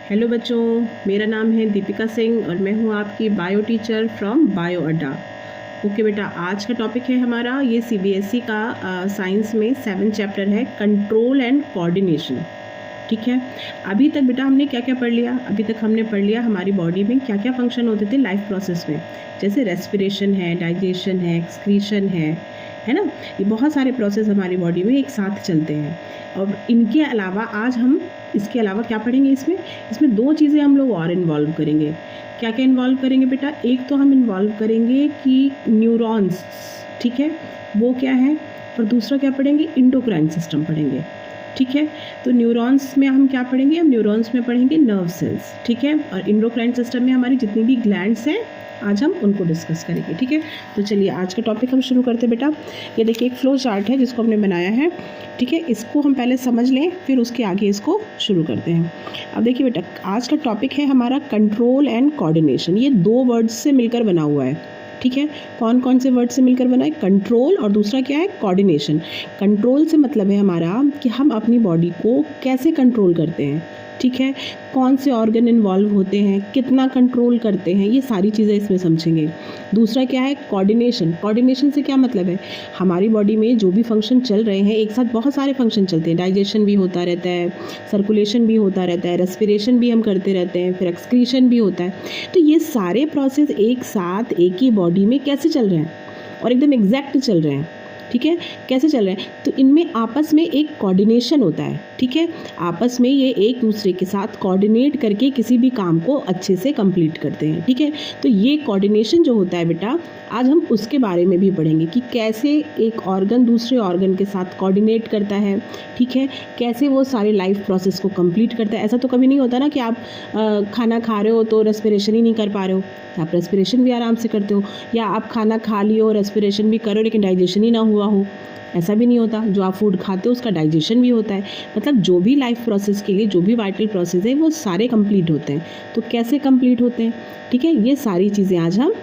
Hello बच्चों, मेरा नाम है दीपिका सिंह और मैं हूँ आपकी बायो टीचर फ्रॉम बायो अड्डा। ओके बेटा, आज का टॉपिक है हमारा ये सीबीएसई का साइंस में 7 चैप्टर है कंट्रोल एंड कोऑर्डिनेशन। ठीक है, अभी तक बेटा हमने क्या क्या पढ़ लिया? अभी तक हमने पढ़ लिया हमारी बॉडी में क्या क्या फंक्शन होते थे लाइफ प्रोसेस में, जैसे रेस्पिरेशन है, डाइजेशन है, एक्सक्रीशन है ना। ये बहुत सारे प्रोसेस हमारी बॉडी में एक साथ चलते हैं। और इनके अलावा आज हम इसके अलावा क्या पढ़ेंगे? इसमें 2 चीज़ें हम लोग और इन्वॉल्व करेंगे। क्या क्या इन्वॉल्व करेंगे बेटा? एक तो हम इन्वॉल्व करेंगे कि न्यूरॉन्स, ठीक है, वो क्या है, और दूसरा क्या पढ़ेंगे? इंडोक्राइन सिस्टम पढ़ेंगे। ठीक है, तो न्यूरॉन्स में हम क्या पढ़ेंगे? हम न्यूरॉन्स में पढ़ेंगे नर्व सेल्स, ठीक है, और इंडोक्राइन सिस्टम में हमारी जितनी भी ग्लैंड्स हैं आज हम उनको डिस्कस करेंगे। ठीक है, तो चलिए आज का टॉपिक हम शुरू करते हैं बेटा। ये देखिए एक फ्लो चार्ट है जिसको हमने बनाया है, ठीक है, इसको हम पहले समझ लें फिर उसके आगे इसको शुरू करते हैं। अब देखिए बेटा, आज का टॉपिक है हमारा कंट्रोल एंड कोऑर्डिनेशन। ये 2 वर्ड्स से मिलकर बना हुआ है। ठीक है, कौन कौन से वर्ड से मिलकर बना है? कंट्रोल और दूसरा क्या है? कोऑर्डिनेशन। कंट्रोल से मतलब है हमारा कि हम अपनी बॉडी को कैसे कंट्रोल करते हैं, ठीक है, कौन से ऑर्गन इन्वॉल्व होते हैं, कितना कंट्रोल करते हैं, ये सारी चीज़ें इसमें समझेंगे। दूसरा क्या है? कोऑर्डिनेशन। कोऑर्डिनेशन से क्या मतलब है? हमारी बॉडी में जो भी फंक्शन चल रहे हैं, एक साथ बहुत सारे फंक्शन चलते हैं। डाइजेशन भी होता रहता है, सर्कुलेशन भी होता रहता है, रेस्पिरेशन भी हम करते रहते हैं, फिर एक्सक्रीशन भी होता है। तो ये सारे प्रोसेस एक साथ एक ही बॉडी में कैसे चल रहे हैं और एकदम एग्जैक्ट चल रहे हैं। ठीक है, कैसे चल रहे हैं? तो इनमें आपस में एक कोऑर्डिनेशन होता है। ठीक है, आपस में ये एक दूसरे के साथ कोऑर्डिनेट करके किसी भी काम को अच्छे से कंप्लीट करते हैं। ठीक है, तो ये कोऑर्डिनेशन जो होता है बेटा, आज हम उसके बारे में भी पढ़ेंगे कि कैसे एक ऑर्गन दूसरे ऑर्गन के साथ कोऑर्डिनेट करता है। ठीक है, कैसे वो सारे लाइफ प्रोसेस को कंप्लीट करता है। ऐसा तो कभी नहीं होता ना कि आप खाना खा रहे हो तो रेस्पिरेशन ही नहीं कर पा रहे हो, आप रेस्पिरेशन भी आराम से करते हो, या आप खाना खा लियो रेस्पिरेशन भी करो लेकिन डाइजेशन ही ना हुआ हो। ऐसा भी नहीं होता। जो आप फूड खाते हो उसका डाइजेशन भी होता है। मतलब जो भी लाइफ प्रोसेस के लिए जो भी वाइटल प्रोसेस है वो सारे कंप्लीट होते हैं। तो कैसे कंप्लीट होते हैं, ठीक है, ये सारी चीज़ें आज हम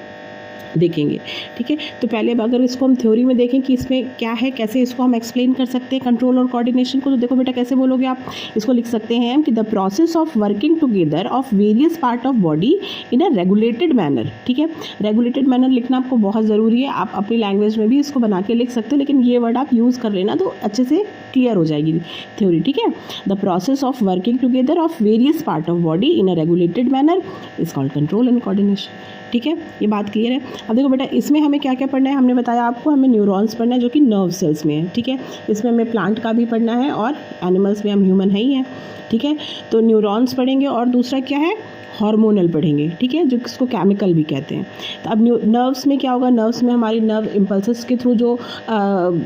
देखेंगे। ठीक है, तो पहले अब अगर इसको हम थ्योरी में देखें कि इसमें क्या है, कैसे इसको हम एक्सप्लेन कर सकते हैं कंट्रोल और कोऑर्डिनेशन को, तो देखो बेटा कैसे बोलोगे आप? इसको लिख सकते हैं कि the process of working together of various part of body in a regulated manner. ठीक है, रेगुलेटेड मैनर लिखना आपको बहुत ज़रूरी है। आप अपनी लैंग्वेज में भी इसको बना के लिख सकते हो, लेकिन ये वर्ड आप यूज़ कर लेना तो अच्छे से क्लियर हो जाएगी थ्योरी। ठीक है, the process of working together of various part of body in a regulated manner is called control and coordination. ठीक है, ये बात क्लियर है। अब देखो बेटा, इसमें हमें क्या क्या पढ़ना है? हमने बताया आपको, हमें न्यूरॉन्स पढ़ना है जो कि नर्व सेल्स में है। ठीक है, इसमें हमें प्लांट का भी पढ़ना है और एनिमल्स में हम ह्यूमन है ही हैं। ठीक है, तो न्यूरॉन्स पढ़ेंगे और दूसरा क्या है? हार्मोनल पढ़ेंगे। ठीक है, जो इसको केमिकल भी कहते हैं। तो अब नर्व्स में क्या होगा? नर्व्स में हमारी नर्व इम्पल्सेस के थ्रू जो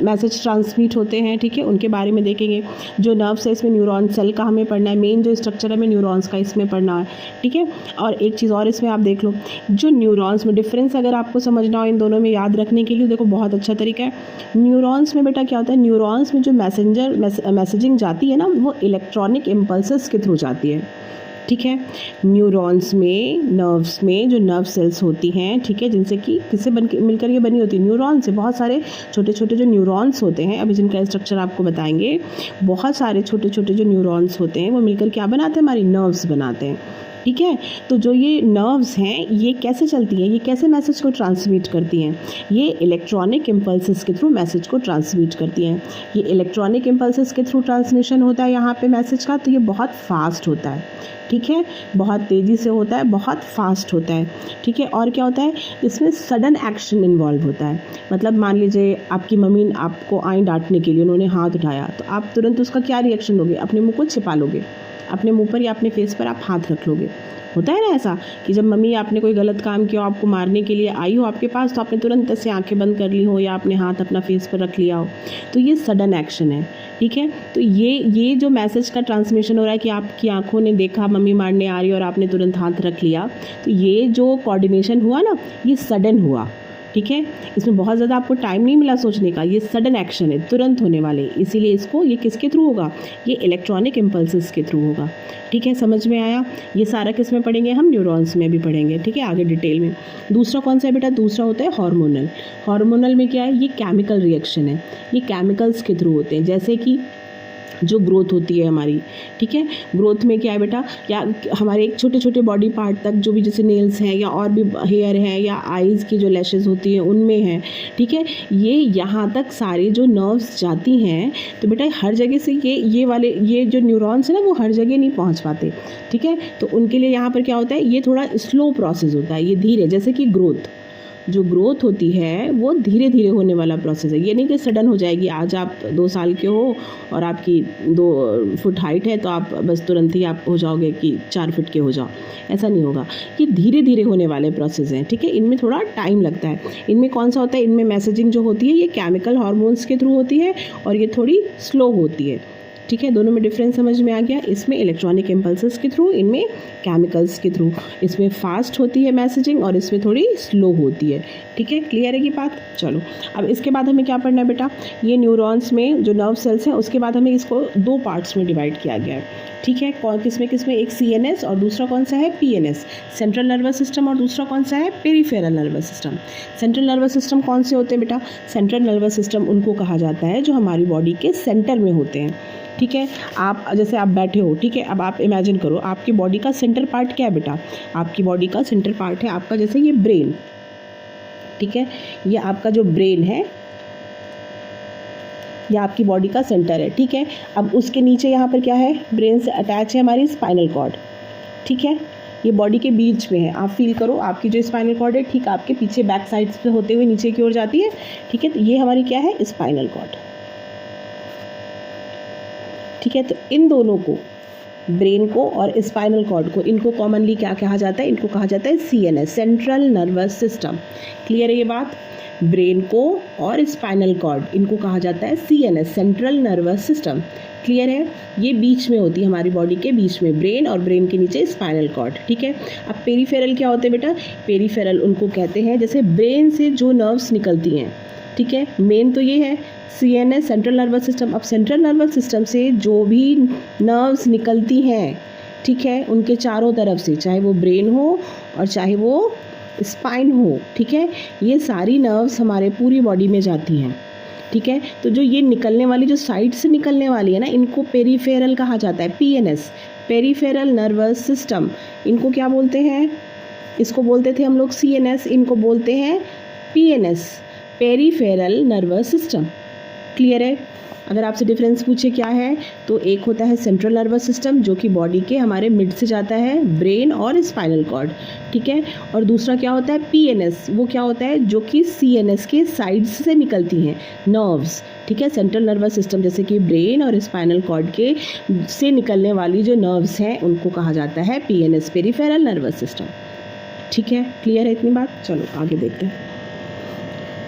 मैसेज ट्रांसमिट होते हैं, ठीक है, उनके बारे में देखेंगे। जो नर्व्स है इसमें न्यूरॉन सेल का हमें पढ़ना है, मेन जो स्ट्रक्चर है हमें न्यूरॉन्स का इसमें पढ़ना है। ठीक है, और एक चीज़ और इसमें आप देख लो, जो न्यूरॉन्स में डिफरेंस अगर आपको समझना हो इन दोनों में याद रखने के लिए, देखो बहुत अच्छा तरीका है। न्यूरॉन्स में बेटा क्या होता है? न्यूरॉन्स में जो मैसेजिंग जाती है ना, वो इलेक्ट्रॉनिक इम्पल्सेस के थ्रू जाती है। ठीक है, न्यूरॉन्स में, नर्व्स में जो नर्व सेल्स होती हैं, ठीक है, जिनसे कि किससे मिलकर ये बनी होती है? न्यूरॉन से। बहुत सारे छोटे छोटे जो न्यूरॉन्स होते हैं, अभी जिनका स्ट्रक्चर आपको बताएंगे, बहुत सारे छोटे छोटे जो न्यूरॉन्स होते हैं वो मिलकर क्या बनाते हैं? हमारी नर्व्स बनाते हैं। ठीक है, तो जो ये नर्व्स हैं ये कैसे चलती हैं, ये कैसे मैसेज को ट्रांसमिट करती हैं? ये इलेक्ट्रॉनिक इम्पल्सेस के थ्रू मैसेज को ट्रांसमिट करती हैं। ये इलेक्ट्रॉनिक इम्पल्सेस के थ्रू ट्रांसमिशन होता है यहाँ पे मैसेज का, तो ये बहुत फास्ट होता है। ठीक है, बहुत तेज़ी से होता है, बहुत फास्ट होता है। ठीक है, और क्या होता है? इसमें सडन एक्शन इन्वॉल्व होता है। मतलब मान लीजिए आपकी मम्मी आपको आई डांटने के लिए, उन्होंने हाथ उठाया, तो आप तुरंत उसका क्या रिएक्शन लोगे? अपने मुँह को छिपा लोगे, अपने मुंह पर या अपने फेस पर आप हाथ रख लोगे। होता है ना ऐसा कि जब मम्मी आपने कोई गलत काम किया, आपको मारने के लिए आई हो आपके पास, तो आपने तुरंत से आंखें बंद कर ली हो या आपने हाथ अपना फेस पर रख लिया हो, तो ये सडन एक्शन है। ठीक है, तो ये जो मैसेज का ट्रांसमिशन हो रहा है कि आपकी आंखों ने देखा मम्मी मारने आ रही है और आपने तुरंत हाथ रख लिया, तो ये जो कोऑर्डिनेशन हुआ ना, ये सडन हुआ। ठीक है, इसमें बहुत ज़्यादा आपको टाइम नहीं मिला सोचने का, ये सडन एक्शन है, तुरंत होने वाले, इसीलिए इसको ये किसके थ्रू होगा? ये इलेक्ट्रॉनिक इम्पल्सेस के थ्रू होगा। ठीक है, समझ में आया? ये सारा किस में पढ़ेंगे? हम न्यूरॉन्स में भी पढ़ेंगे। ठीक है, आगे डिटेल में। दूसरा कौन सा है बेटा? दूसरा होता है हार्मोनल। हार्मोनल में क्या है? ये केमिकल रिएक्शन है, ये केमिकल्स के थ्रू होते हैं। जैसे कि जो ग्रोथ होती है हमारी, ठीक है। ग्रोथ में क्या है बेटा, या हमारे एक छोटे छोटे बॉडी पार्ट तक जो भी जैसे नेल्स हैं या और भी हेयर है या आईज़ की जो लैशेज़ होती हैं उनमें है, ठीक है। ये यहाँ तक सारे जो नर्व्स जाती हैं, तो बेटा हर जगह से ये जो न्यूरॉन्स है ना वो हर जगह नहीं पहुँच पाते, ठीक है। तो उनके लिए यहाँ पर क्या होता है, ये थोड़ा स्लो प्रोसेस होता है, ये धीरे, जैसे कि जो ग्रोथ होती है वो धीरे धीरे होने वाला प्रोसेस है। ये नहीं कि सडन हो जाएगी, आज आप 2 साल के हो और आपकी 2 फुट हाइट है तो आप बस तुरंत ही आप हो जाओगे कि 4 फुट के हो जाओ, ऐसा नहीं होगा। ये धीरे धीरे होने वाले प्रोसेस हैं, ठीक है। इनमें थोड़ा टाइम लगता है। इनमें कौन सा होता है, इनमें मैसेजिंग जो होती है ये केमिकल हार्मोन्स के थ्रू होती है और ये थोड़ी स्लो होती है, ठीक है। दोनों में डिफरेंस समझ में आ गया। इसमें इलेक्ट्रॉनिक इम्पल्सेस के थ्रू, इनमें केमिकल्स के थ्रू। इसमें फास्ट होती है मैसेजिंग और इसमें थोड़ी स्लो होती है, ठीक है। क्लियर है ये बात। चलो अब इसके बाद हमें क्या पढ़ना है बेटा, ये न्यूरॉन्स में जो नर्व सेल्स हैं उसके बाद हमें इसको 2 पार्ट्स में डिवाइड किया गया है, ठीक है। किसमें एक CNS और दूसरा कौन सा है, PNS, सेंट्रल नर्वस सिस्टम, और दूसरा कौन सा है, peripheral nervous system. Central nervous system कौन से होते हैं बेटा, सेंट्रल नर्वस सिस्टम उनको कहा जाता है जो हमारी बॉडी के सेंटर में होते हैं, ठीक है। आप जैसे आप बैठे हो, ठीक है। अब आप इमेजिन करो आपकी बॉडी का सेंटर पार्ट क्या है बेटा, आपकी बॉडी का सेंटर पार्ट है आपका जैसे ये ब्रेन, ठीक है। ये आपका जो ब्रेन है ये आपकी बॉडी का सेंटर है, ठीक है। अब उसके नीचे यहाँ पर क्या है, ब्रेन से अटैच है हमारी स्पाइनल कॉर्ड, ठीक है। ये बॉडी के बीच में है, आप फील करो आपकी जो स्पाइनल कॉर्ड है ठीक आपके पीछे बैक साइड से होते हुए नीचे की ओर जाती है, ठीक है। तो ये हमारी क्या है, स्पाइनल कॉर्ड, ठीक है। तो इन दोनों को, ब्रेन को और स्पाइनल कॉर्ड को, इनको कॉमनली क्या कहा जाता है, इनको कहा जाता है CNS, central nervous system. Clear है ये बात। ब्रेन को और स्पाइनल कॉर्ड इनको कहा जाता है CNS, central nervous system. Clear है। ये बीच में होती है हमारी बॉडी के बीच में, ब्रेन और ब्रेन के नीचे स्पाइनल कॉर्ड, ठीक है। अब पेरिफेरल क्या होते हैं बेटा, पेरिफेरल उनको कहते हैं जैसे ब्रेन से जो नर्व्स निकलती हैं, ठीक है। मेन तो ये है CNS, सेंट्रल नर्वस सिस्टम। अब सेंट्रल नर्वस सिस्टम से जो भी नर्व्स निकलती हैं, ठीक है, उनके चारों तरफ से, चाहे वो ब्रेन हो और चाहे वो स्पाइन हो, ठीक है, ये सारी नर्व्स हमारे पूरी बॉडी में जाती हैं, ठीक है। तो जो ये निकलने वाली, जो साइड से निकलने वाली है ना, इनको पेरिफेरल कहा जाता है, PNS, पेरिफेरल नर्वस सिस्टम। इनको क्या बोलते हैं, इसको बोलते थे हम लोग CNS, इनको बोलते हैं PNS, peripheral nervous system. Clear है। अगर आपसे डिफरेंस पूछे क्या है, तो एक होता है सेंट्रल नर्वस सिस्टम जो कि बॉडी के हमारे मिड से जाता है, ब्रेन और स्पाइनल कॉर्ड, ठीक है। और दूसरा क्या होता है, PNS, वो क्या होता है, जो कि CNS के साइड्स से निकलती हैं नर्व्स, ठीक है। सेंट्रल नर्वस सिस्टम जैसे कि ब्रेन और स्पाइनल कॉर्ड के से निकलने वाली जो नर्व्स हैं उनको कहा जाता है PNS, पेरिफेरल नर्वस सिस्टम, ठीक है। क्लियर है इतनी बात। चलो आगे देखते हैं।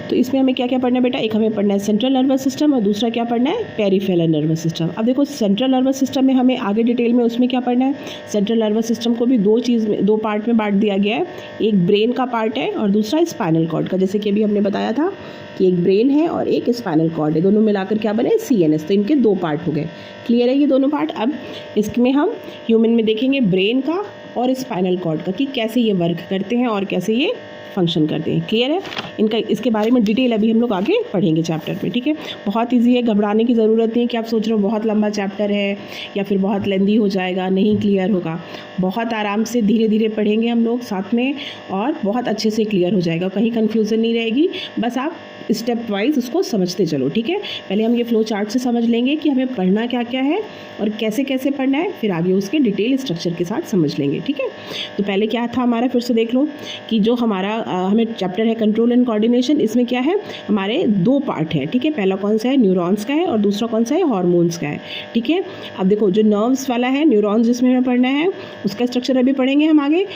तो इसमें हमें क्या क्या पढ़ना है बेटा, एक हमें पढ़ना है सेंट्रल नर्वस सिस्टम और दूसरा क्या पढ़ना है, पेरिफेरल नर्वस सिस्टम। अब देखो सेंट्रल नर्वस सिस्टम में हमें आगे डिटेल में उसमें क्या पढ़ना है, सेंट्रल नर्वस सिस्टम को भी 2 पार्ट में बांट दिया गया है, एक ब्रेन का पार्ट है और दूसरा स्पाइनल कॉर्ड का। जैसे कि अभी हमने बताया था कि एक ब्रेन है और एक स्पाइनल कॉर्ड है, दोनों मिलाकर क्या बने, CNS। तो इनके 2 पार्ट हो गए। क्लियर है ये दोनों पार्ट। अब इसमें हम ह्यूमन में देखेंगे ब्रेन का और स्पाइनल कॉर्ड का कि कैसे ये वर्क करते हैं और कैसे ये फंक्शन करते हैं। क्लियर है। इनका इसके बारे में डिटेल अभी हम लोग आगे पढ़ेंगे चैप्टर में, ठीक है। बहुत इजी है, घबराने की ज़रूरत नहीं है कि आप सोच रहे हो बहुत लंबा चैप्टर है या फिर बहुत लेंदी हो जाएगा, नहीं, क्लियर होगा। बहुत आराम से धीरे धीरे पढ़ेंगे हम लोग साथ में और बहुत अच्छे से क्लियर हो जाएगा, कहीं कन्फ्यूज़न नहीं रहेगी। बस आप स्टेप वाइज उसको समझते चलो, ठीक है। पहले हम ये फ्लो चार्ट से समझ लेंगे कि हमें पढ़ना क्या क्या है और कैसे कैसे पढ़ना है, फिर आगे उसके डिटेल स्ट्रक्चर के साथ समझ लेंगे, ठीक है। तो पहले क्या था हमारा, फिर से देख लो कि जो हमारा हमें चैप्टर है कंट्रोल एंड कोऑर्डिनेशन, इसमें क्या है, हमारे 2 पार्ट है, ठीक है। पहला कौन सा है, न्यूरॉन्स का है और दूसरा कौन सा है, हार्मोन्स का है, ठीक है। अब देखो जो नर्व्स वाला है, न्यूरॉन्स जिसमें हमें पढ़ना है, उसका स्ट्रक्चर अभी पढ़ेंगे हम आगे।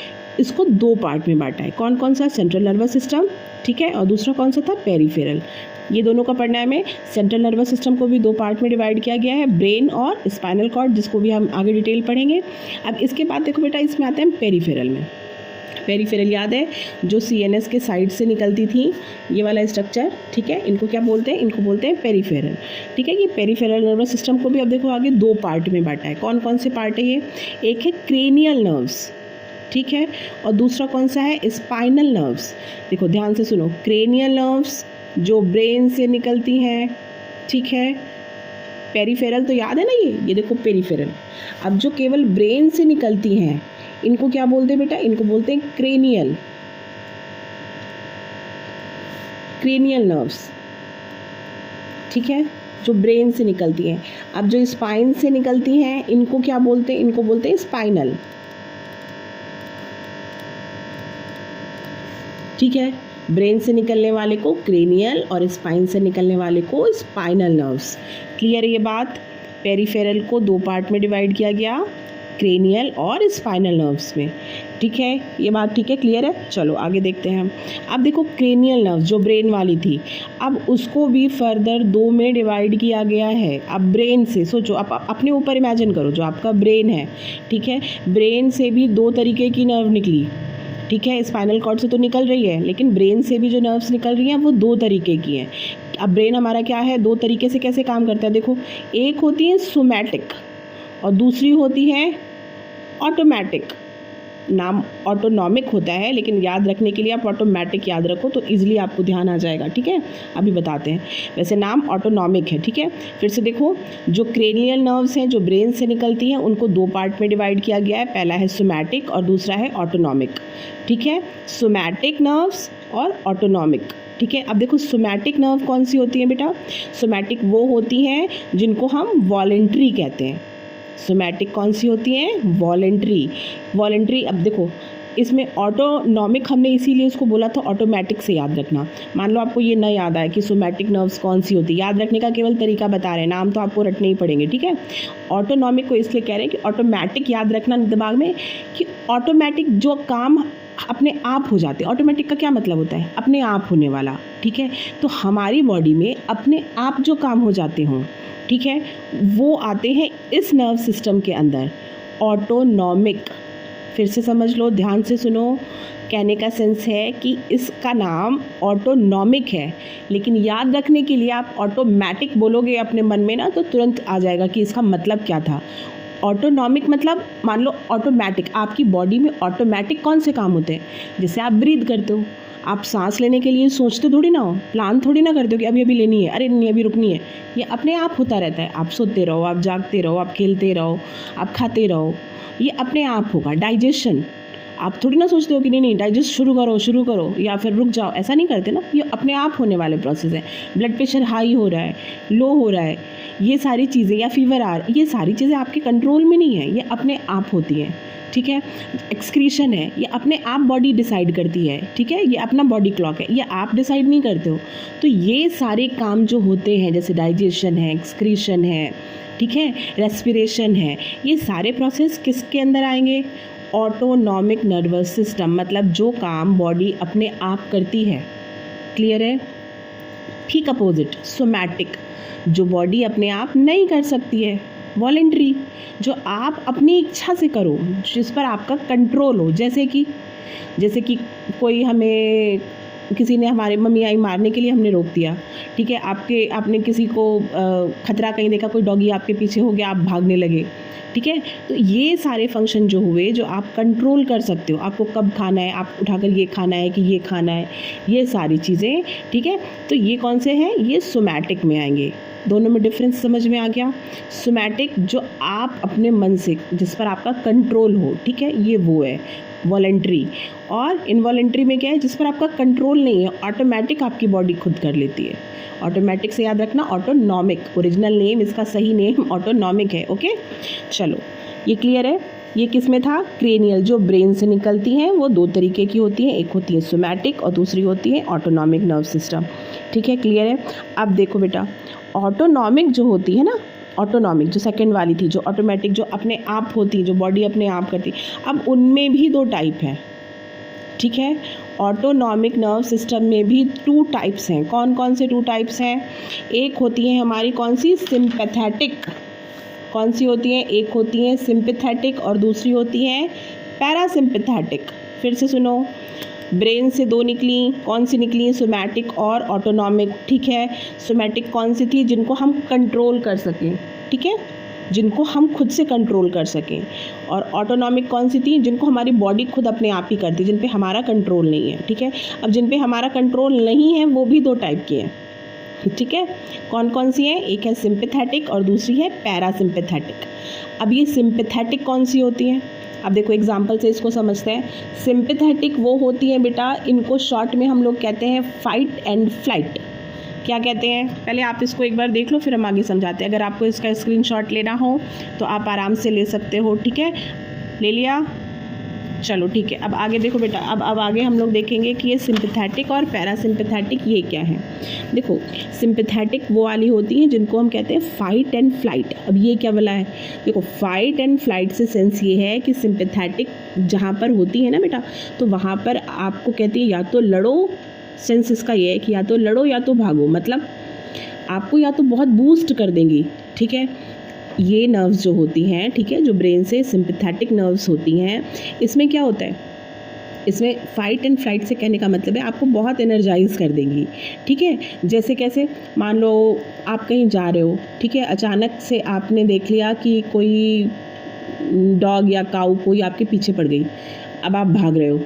इसको 2 पार्ट में बांटा है, कौन कौन सा, सेंट्रल नर्वस सिस्टम, ठीक है, और दूसरा कौन सा था, पेरिफेरल। ये दोनों का पढ़ना है हमें। सेंट्रल नर्वस सिस्टम को भी 2 पार्ट में डिवाइड किया गया है, ब्रेन और स्पाइनल कॉर्ड, जिसको भी हम आगे डिटेल पढ़ेंगे। अब इसके बाद देखो बेटा, इसमें आते हैं पेरिफेरल में। पेरिफेरल याद है, जो CNS के साइड से निकलती थी, ये वाला स्ट्रक्चर, ठीक है। इनको क्या बोलते हैं, इनको बोलते हैं पेरिफेरल, ठीक है। ये पेरिफेरल नर्वस सिस्टम को भी अब देखो आगे 2 पार्ट में बांटा है। कौन कौन से पार्ट है ये, एक है क्रेनियल नर्व्स, ठीक है, और दूसरा कौन सा है, स्पाइनल नर्व्स। देखो ध्यान से सुनो, क्रेनियल नर्व्स जो ब्रेन से निकलती हैं, ठीक है, पेरिफेरल तो याद है ना, ये देखो पेरिफेरल। अब जो केवल ब्रेन से निकलती हैं इनको क्या बोलते हैं बेटा, इनको बोलते हैं क्रेनियल नर्व्स, ठीक है, जो ब्रेन से निकलती हैं। अब जो स्पाइन से निकलती हैं इनको क्या बोलते हैं, इनको बोलते हैं स्पाइनल, ठीक है। ब्रेन से निकलने वाले को क्रेनियल और स्पाइन से निकलने वाले को स्पाइनल नर्व्स। क्लियर है ये बात। पेरिफेरल को दो पार्ट में डिवाइड किया गया, क्रेनियल और स्पाइनल नर्व्स में, ठीक है, ये बात ठीक है, क्लियर है। चलो आगे देखते हैं हम। अब देखो क्रेनियल नर्व जो ब्रेन वाली थी, अब उसको भी फर्दर दो में डिवाइड किया गया है। अब ब्रेन से सोचो, आप अपने ऊपर इमेजिन करो, जो आपका ब्रेन है, ठीक है, ब्रेन से भी दो तरीके की नर्व निकली, ठीक है, स्पाइनल कॉर्ड से तो निकल रही है, लेकिन ब्रेन से भी जो नर्व्स निकल रही हैं वो दो तरीके की हैं। अब ब्रेन हमारा क्या है, दो तरीके से कैसे काम करता है, देखो, एक होती है सोमैटिक और दूसरी होती है ऑटोमेटिक। नाम ऑटोनॉमिक होता है, लेकिन याद रखने के लिए आप ऑटोमेटिक याद रखो तो इजीली आपको ध्यान आ जाएगा, ठीक है। अभी बताते हैं, वैसे नाम ऑटोनॉमिक है, ठीक है। फिर से देखो, जो क्रेनियल नर्व्स हैं जो ब्रेन से निकलती हैं उनको दो पार्ट में डिवाइड किया गया है, पहला है सोमैटिक और दूसरा है ऑटोनॉमिक, ठीक है। सोमैटिक नर्व्स और ऑटोनॉमिक, ठीक है। अब देखो सोमैटिक नर्व कौन सी होती है बेटा, सोमैटिक वो होती हैं जिनको हम वॉलेंट्री कहते हैं। सोमैटिक कौन सी होती हैं, वॉलेंट्री। अब देखो इसमें ऑटोनॉमिक हमने इसीलिए उसको बोला था ऑटोमेटिक से याद रखना। मान लो आपको ये न याद आए कि सोमैटिक नर्व्स कौन सी होती है, याद रखने का केवल तरीका बता रहे हैं, नाम तो आपको रटने ही पड़ेंगे, ठीक है। ऑटोनॉमिक को इसलिए कह रहे हैं कि ऑटोमेटिक याद रखना दिमाग में, कि ऑटोमेटिक जो काम अपने आप हो जाते हैं। ऑटोमेटिक का क्या मतलब होता है, अपने आप होने वाला, ठीक है। तो हमारी बॉडी में अपने आप जो काम हो जाते हों, ठीक है, वो आते हैं इस नर्व सिस्टम के अंदर, ऑटोनॉमिक। फिर से समझ लो, ध्यान से सुनो, कहने का सेंस है कि इसका नाम ऑटोनॉमिक है, लेकिन याद रखने के लिए आप ऑटोमेटिक बोलोगे अपने मन में ना, तो तुरंत आ जाएगा कि इसका मतलब क्या था। ऑटोनॉमिक मतलब, मान लो ऑटोमेटिक, आपकी बॉडी में ऑटोमेटिक कौन से काम होते हैं, जैसे आप ब्रीद करते हो, आप सांस लेने के लिए सोचते थोड़ी ना हो, प्लान थोड़ी ना करते हो कि अभी अभी लेनी है, अरे नहीं अभी रुकनी है, ये अपने आप होता रहता है। आप सोते रहो, आप जागते रहो, आप खेलते रहो, आप खाते रहो, ये अपने आप होगा। डाइजेशन, आप थोड़ी ना सोचते हो कि नहीं डाइजेस्ट शुरू करो या फिर रुक जाओ, ऐसा नहीं करते ना, ये अपने आप होने वाले प्रोसेस है। ब्लड प्रेशर हाई हो रहा है, लो हो रहा है, ये सारी चीज़ें, या फीवर आ रहा है, ये सारी चीज़ें आपके कंट्रोल में नहीं है, ये अपने आप होती हैं, ठीक है। एक्सक्रीशन है, ये अपने आप बॉडी डिसाइड करती है, ठीक है, ये अपना बॉडी क्लॉक है, ये आप डिसाइड नहीं करते हो। तो ये सारे काम जो होते हैं, जैसे डाइजेशन है, एक्सक्रीशन है, ठीक है, रेस्पिरेशन है, ये सारे प्रोसेस किसके अंदर आएंगे, ऑटोनॉमिक नर्वस सिस्टम, मतलब जो काम बॉडी अपने आप करती है। क्लियर है। ठीक अपोजिट सोमैटिक, जो बॉडी अपने आप नहीं कर सकती है, वॉलेंट्री, जो आप अपनी इच्छा से करो, जिस पर आपका कंट्रोल हो। जैसे कि कोई हमें, किसी ने, हमारे मम्मी आई मारने के लिए, हमने रोक दिया, ठीक है, आपने किसी को खतरा कहीं देखा, कोई डॉगी आपके पीछे हो गया, आप भागने लगे, ठीक है। तो ये सारे फंक्शन जो हुए, जो आप कंट्रोल कर सकते हो, आपको कब खाना है, आप उठाकर ये खाना है कि ये खाना है, ये सारी चीज़ें, ठीक है। तो ये कौन से हैं, ये सोमैटिक में आएंगे। दोनों में डिफरेंस समझ में आ गया। सोमैटिक जो आप अपने मन से, जिस पर आपका कंट्रोल हो, ठीक है, ये वो है वॉलेंट्री। और इनवॉलेंट्री में क्या है, जिस पर आपका कंट्रोल नहीं है, ऑटोमेटिक आपकी बॉडी खुद कर लेती है। ऑटोमेटिक से याद रखना, ऑटोनॉमिक, ओरिजिनल नेम, इसका सही नेम ऑटोनॉमिक है। ओके, चलो ये क्लियर है। ये किस में था, क्रेनियल, जो ब्रेन से निकलती हैं वो दो तरीके की होती हैं, एक होती है सोमैटिक और दूसरी होती है ऑटोनॉमिक नर्व सिस्टम, ठीक है, क्लियर है। अब देखो बेटा, ऑटोनॉमिक जो होती है ना, ऑटोनॉमिक जो सेकंड वाली थी, जो ऑटोमेटिक, जो अपने आप होती, जो बॉडी अपने आप करती, अब उनमें भी दो टाइप हैं, ठीक है। ऑटोनॉमिक नर्व सिस्टम में भी टू टाइप्स हैं। कौन कौन से टू टाइप्स हैं, एक होती है हमारी कौन सी, सिंपैथेटिक, कौन सी होती हैं, एक होती हैं सिंपैथेटिक और दूसरी होती हैं पैरासिम्पैथेटिक। फिर से सुनो, ब्रेन से दो निकली, कौन सी निकली, सोमैटिक और ऑटोनॉमिक, ठीक है। सोमैटिक कौन सी थी, जिनको हम कंट्रोल कर सकें, ठीक है, जिनको हम खुद से कंट्रोल कर सकें। और ऑटोनॉमिक कौन सी थी, जिनको हमारी बॉडी खुद अपने आप ही करती, जिन पे हमारा कंट्रोल नहीं है, ठीक है। अब जिन पे हमारा कंट्रोल नहीं है वो भी दो टाइप के हैं, ठीक है, कौन कौन सी है? एक है सिंपैथेटिक और दूसरी है पैरासिम्पैथेटिक। अब ये सिंपैथेटिक कौन सी होती हैं? अब देखो एग्जाम्पल से इसको समझते हैं। सिंपैथेटिक वो होती हैं बेटा, इनको शॉर्ट में हम लोग कहते हैं फाइट एंड फ्लाइट। क्या कहते हैं? पहले आप इसको एक बार देख लो, फिर हम आगे समझाते हैं। अगर आपको इसका स्क्रीनशॉट लेना हो तो आप आराम से ले सकते हो, ठीक है? ले लिया? चलो ठीक है, अब आगे देखो बेटा। अब आगे हम लोग देखेंगे कि ये सिंपैथेटिक और पैरासिम्पैथेटिक ये क्या है। देखो सिंपैथेटिक वो वाली होती हैं जिनको हम कहते हैं फाइट एंड फ्लाइट। अब ये क्या वाला है? देखो फाइट एंड फ्लाइट से सेंस ये है कि सिंपैथेटिक जहाँ पर होती है ना बेटा, तो वहाँ पर आपको कहती है या तो लड़ो, सेंस इसका ये है कि या तो लड़ो या तो भागो। मतलब आपको या तो बहुत बूस्ट कर देंगी, ठीक है, ये नर्व्स जो होती हैं, ठीक है, जो ब्रेन से सिंपैथेटिक नर्व्स होती हैं, इसमें क्या होता है? इसमें फाइट एंड फ्लाइट से कहने का मतलब है आपको बहुत एनर्जाइज कर देंगी, ठीक है। जैसे कैसे? मान लो आप कहीं जा रहे हो, ठीक है, अचानक से आपने देख लिया कि कोई डॉग या काऊ कोई आपके पीछे पड़ गई। अब आप भाग रहे हो,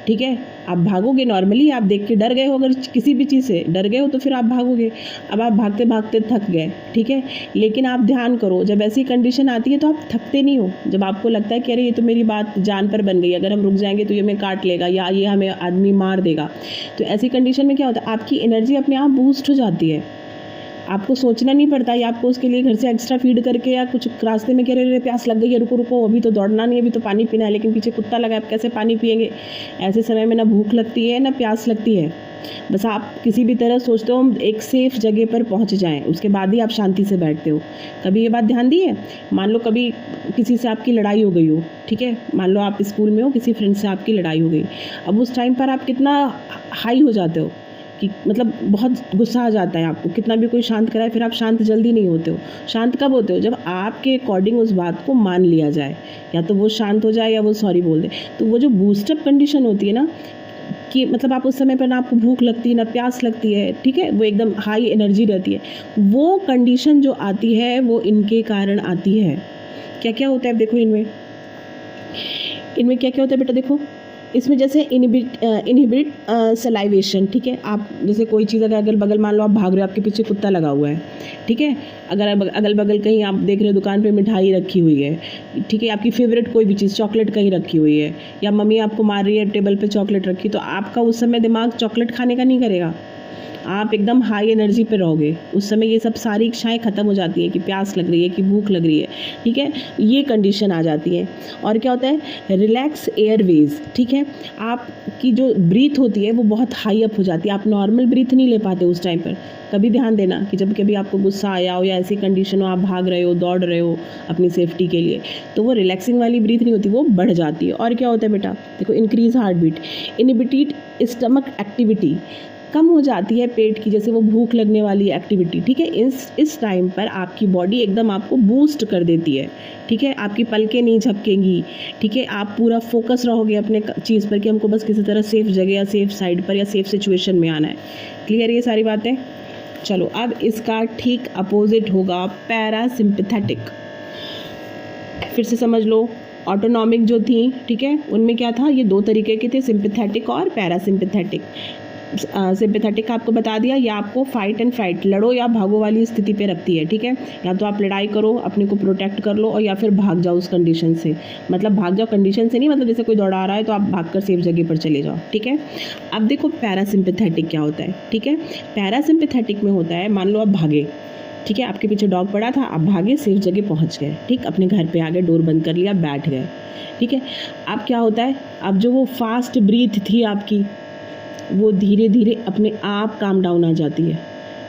ठीक है, आप भागोगे। नॉर्मली आप देख के डर गए हो, अगर किसी भी चीज़ से डर गए हो तो फिर आप भागोगे। अब आप भागते भागते थक गए, ठीक है, लेकिन आप ध्यान करो, जब ऐसी कंडीशन आती है तो आप थकते नहीं हो। जब आपको लगता है कि अरे ये तो मेरी बात जान पर बन गई, अगर हम रुक जाएंगे तो ये हमें काट लेगा या ये हमें आदमी मार देगा, तो ऐसी कंडीशन में क्या होता है? आपकी एनर्जी अपने आप बूस्ट हो जाती है। आपको सोचना नहीं पड़ता, या आपको उसके लिए घर से एक्स्ट्रा फीड करके या कुछ रास्ते में कह रहे प्यास लग गई है, रुको रुको, अभी तो दौड़ना नहीं है, अभी तो पानी पीना है, लेकिन पीछे कुत्ता लगा है, आप कैसे पानी पिएंगे? ऐसे समय में ना भूख लगती है ना प्यास लगती है। बस आप किसी भी तरह सोचते हो हम एक सेफ जगह पर पहुंच जाएं, उसके बाद ही आप शांति से बैठते हो। कभी ये बात ध्यान दी है? मान लो कभी किसी से आपकी लड़ाई हो गई हो, ठीक है, मान लो आप स्कूल में हो, किसी फ्रेंड से आपकी लड़ाई हो गई। अब उस टाइम पर आप कितना हाई हो जाते हो कि मतलब बहुत गुस्सा आ जाता है आपको, कितना भी कोई शांत कराए फिर आप शांत जल्दी नहीं होते हो। शांत कब होते हो? जब आपके अकॉर्डिंग उस बात को मान लिया जाए, या तो वो शांत हो जाए या वो सॉरी बोल दे। तो वो जो बूस्टअप कंडीशन होती है ना, कि मतलब आप उस समय पर ना आपको भूख लगती है ना प्यास लगती है, ठीक है, वो एकदम हाई एनर्जी रहती है। वो कंडीशन जो आती है वो इनके कारण आती है। क्या क्या होता है देखो इनमें क्या क्या होता है बेटा? देखो इसमें जैसे इनहिबिट सलाइवेशन, ठीक है, आप जैसे कोई चीज़ अगर अगल बगल, मान लो आप भाग रहे हो, आपके पीछे कुत्ता लगा हुआ है, ठीक है, अगर अगल बगल कहीं आप देख रहे हो दुकान पे मिठाई रखी हुई है, ठीक है, आपकी फेवरेट कोई भी चीज़ चॉकलेट कहीं रखी हुई है, या मम्मी आपको मार रही है टेबल पे चॉकलेट रखी, तो आपका उस समय दिमाग चॉकलेट खाने का नहीं करेगा, आप एकदम हाई एनर्जी पे रहोगे। उस समय ये सब सारी इच्छाएं खत्म हो जाती हैं कि प्यास लग रही है कि भूख लग रही है, ठीक है, ये कंडीशन आ जाती है। और क्या होता है? रिलैक्स एयरवेज, ठीक है, आपकी जो ब्रीथ होती है वो बहुत हाई अप हो जाती है, आप नॉर्मल ब्रीथ नहीं ले पाते उस टाइम पर। कभी ध्यान देना कि जब कभी आपको गुस्सा आया हो या ऐसी कंडीशन हो, आप भाग रहे हो, दौड़ रहे हो अपनी सेफ्टी के लिए, तो वो रिलैक्सिंग वाली ब्रीथ नहीं होती, वो बढ़ जाती है। और क्या होता है बेटा? देखो increase heart beat, inhibited stomach activity, कम हो जाती है पेट की, जैसे वो भूख लगने वाली एक्टिविटी, ठीक है, इस टाइम पर आपकी बॉडी एकदम आपको बूस्ट कर देती है, ठीक है, आपकी पलकें नहीं झपकेंगी, ठीक है, आप पूरा फोकस रहोगे अपने चीज़ पर कि हमको बस किसी तरह सेफ जगह या सेफ साइड पर या सेफ सिचुएशन में आना है। क्लियर ये सारी बातें? चलो अब इसका ठीक अपोजिट होगा पैरासिम्पैथेटिक। फिर से समझ लो, ऑटोनॉमिक जो थी, ठीक है, उनमें क्या था? ये दो तरीके के थे, सिंपैथेटिक और पैरासिम्पैथेटिक। सिंपैथेटिक आपको बता दिया, या आपको फाइट एंड फ्लाइट, लड़ो या भागो वाली स्थिति पे रखती है, ठीक है, या तो आप लड़ाई करो, अपने को प्रोटेक्ट कर लो, और या फिर भाग जाओ उस कंडीशन से। मतलब भाग जाओ कंडीशन से नहीं, मतलब जैसे कोई दौड़ा रहा है तो आप भागकर सेफ जगह पर चले जाओ, ठीक है। अब देखो पैरासिम्पैथेटिक क्या होता है, ठीक है। पैरासिम्पैथेटिक में होता है, मान लो आप भागे, ठीक है, आपके पीछे डॉग पड़ा था, आप भागे, सेफ जगह पहुंच गए, ठीक, अपने घर पे आ गए, डोर बंद कर लिया, बैठ गए, ठीक है। अब क्या होता है? अब जो वो फास्ट ब्रीथ थी आपकी, वो धीरे धीरे अपने आप काम डाउन आ जाती है।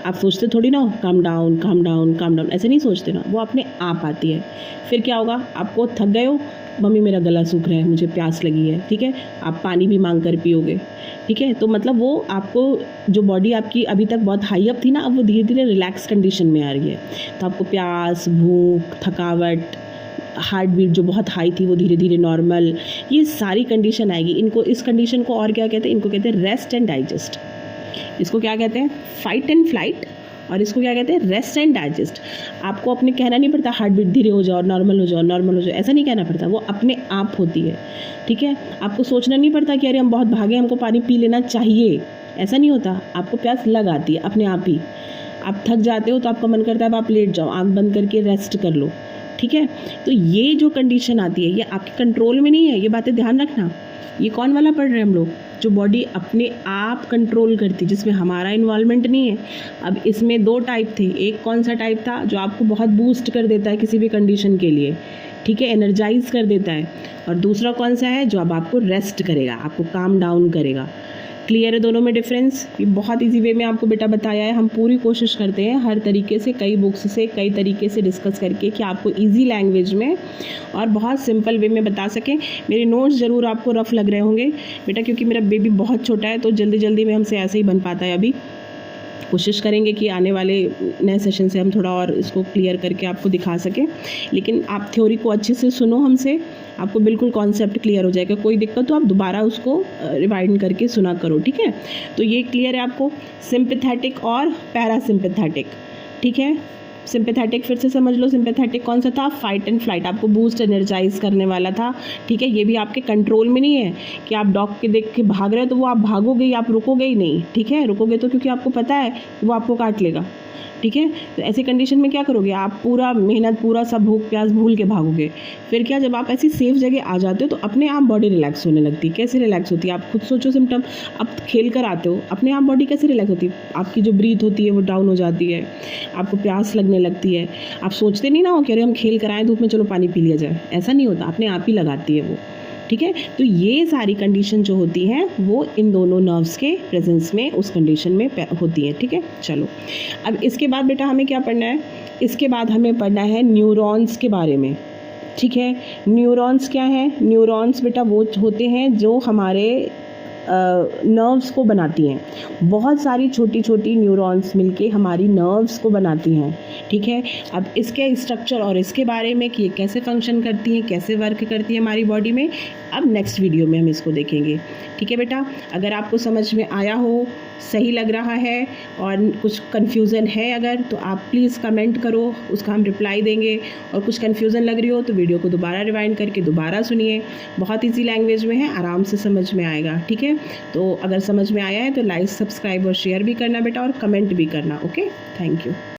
आप सोचते थोड़ी ना calm down calm down calm down, ऐसे नहीं सोचते ना, वो अपने आप आती है। फिर क्या होगा? आपको थक गए हो, मम्मी मेरा गला सूख रहा है, मुझे प्यास लगी है, ठीक है, आप पानी भी मांग कर पियोगे, ठीक है। तो मतलब वो आपको, जो बॉडी आपकी अभी तक बहुत हाई अप थी ना, अब वो धीरे धीरे रिलैक्स कंडीशन में आ रही है, तो आपको प्यास, भूख, थकावट, हार्ट बीट जो बहुत हाई थी वो धीरे धीरे नॉर्मल, ये सारी कंडीशन आएगी। इनको, इस कंडीशन को और क्या कहते हैं? इनको कहते हैं रेस्ट एंड डाइजेस्ट। इसको क्या कहते हैं? फाइट एंड फ्लाइट, और इसको क्या कहते हैं? Rest and digest. आपको अपने कहना नहीं पड़ता हार्ट बीट धीरे हो जाओ, नॉर्मल हो जाओ, नॉर्मल हो जाओ, ऐसा नहीं कहना पड़ता, वो अपने आप होती है, ठीक है। आपको सोचना नहीं पड़ता कि अरे हम बहुत भागे, हमको पानी पी लेना चाहिए, ऐसा नहीं होता। आपको प्यास लग आती है अपने आप ही, आप थक जाते हो तो आपका मन करता है अब आप लेट जाओ, आँख बंद करके रेस्ट कर लो, ठीक है। तो ये जो कंडीशन आती है ये आपके कंट्रोल में नहीं है, ये बातें ध्यान रखना। ये कौन वाला पढ़ रहे हैं हम लोग, जो बॉडी अपने आप कंट्रोल करती, जिसमें हमारा इन्वॉल्वमेंट नहीं है। अब इसमें 2 टाइप थे, एक कौन सा टाइप था जो आपको बहुत बूस्ट कर देता है किसी भी कंडीशन के लिए, ठीक है, एनर्जाइज कर देता है, और दूसरा कौन सा है जो अब आपको रेस्ट करेगा, आपको काम डाउन करेगा। क्लियर है दोनों में डिफरेंस? ये बहुत इजी वे में आपको बेटा बताया है। हम पूरी कोशिश करते हैं हर तरीके से, कई बुक्स से, कई तरीके से डिस्कस करके कि आपको इजी लैंग्वेज में और बहुत सिंपल वे में बता सकें। मेरे नोट्स ज़रूर आपको रफ लग रहे होंगे बेटा, क्योंकि मेरा बेबी बहुत छोटा है तो जल्दी जल्दी में हमसे ऐसे ही बन पाता है। अभी कोशिश करेंगे कि आने वाले नए सेशन से हम थोड़ा और इसको क्लियर करके आपको दिखा सकें, लेकिन आप थ्योरी को अच्छे से सुनो हमसे, आपको बिल्कुल कॉन्सेप्ट क्लियर हो जाएगा। कोई दिक्कत तो आप दोबारा उसको रिवाइंड करके सुना करो, ठीक है। तो ये क्लियर है आपको, सिंपैथेटिक और पैरासिम्पैथेटिक, ठीक है। सिंपैथेटिक फिर से समझ लो, सिंपैथेटिक कौन सा था, फाइट एंड फ्लाइट, आपको बूस्ट एनर्जाइज करने वाला था, ठीक है। ये भी आपके कंट्रोल में नहीं है कि आप डॉग के देख के भाग रहे हो तो वो आप भागोगे ही, आप रुकोगे ही नहीं, ठीक है। रुकोगे तो क्योंकि आपको पता है वो आपको काट लेगा, ठीक है। तो ऐसी कंडीशन में क्या करोगे आप, पूरा मेहनत, पूरा सब भूख प्यास भूल के भागोगे। फिर क्या, जब आप ऐसी सेफ जगह आ जाते हो तो अपने आप बॉडी रिलैक्स होने लगती है। कैसे रिलैक्स होती है आप खुद सोचो सिम्टम, आप खेल कर आते हो, अपने आप बॉडी कैसे रिलैक्स होती है, आपकी जो ब्रीथ होती है वो डाउन हो जाती है, आपको प्यास लगने लगती है। आप सोचते नहीं ना हो कि अरे हम खेल कर आए धूप में, चलो पानी पी लिया जाए, ऐसा नहीं होता, अपने आप ही लगाती है वो, ठीक है। तो ये सारी कंडीशन जो होती हैं वो इन दोनों नर्व्स के प्रेजेंस में उस कंडीशन में होती है, ठीक है। चलो अब इसके बाद बेटा हमें क्या पढ़ना है, इसके बाद हमें पढ़ना है न्यूरॉन्स के बारे में, ठीक है। न्यूरॉन्स क्या है, न्यूरॉन्स बेटा वो होते हैं जो हमारे नर्व्स को बनाती हैं। बहुत सारी छोटी छोटी न्यूरॉन्स मिलके हमारी नर्व्स को बनाती हैं, ठीक है। अब इसके स्ट्रक्चर और इसके बारे में कि ये कैसे फंक्शन करती हैं, कैसे वर्क करती है हमारी बॉडी में, अब नेक्स्ट वीडियो में हम इसको देखेंगे, ठीक है बेटा। अगर आपको समझ में आया हो, सही लग रहा है और कुछ कन्फ्यूज़न है अगर, तो आप प्लीज़ कमेंट करो, उसका हम रिप्लाई देंगे। और कुछ कन्फ्यूज़न लग रही हो तो वीडियो को दोबारा रिवाइंड करके दोबारा सुनिए, बहुत ईजी लैंग्वेज में है, आराम से समझ में आएगा, ठीक है। तो अगर समझ में आया है तो लाइक, सब्सक्राइब और शेयर भी करना बेटा, और कमेंट भी करना, ओके। Thank you.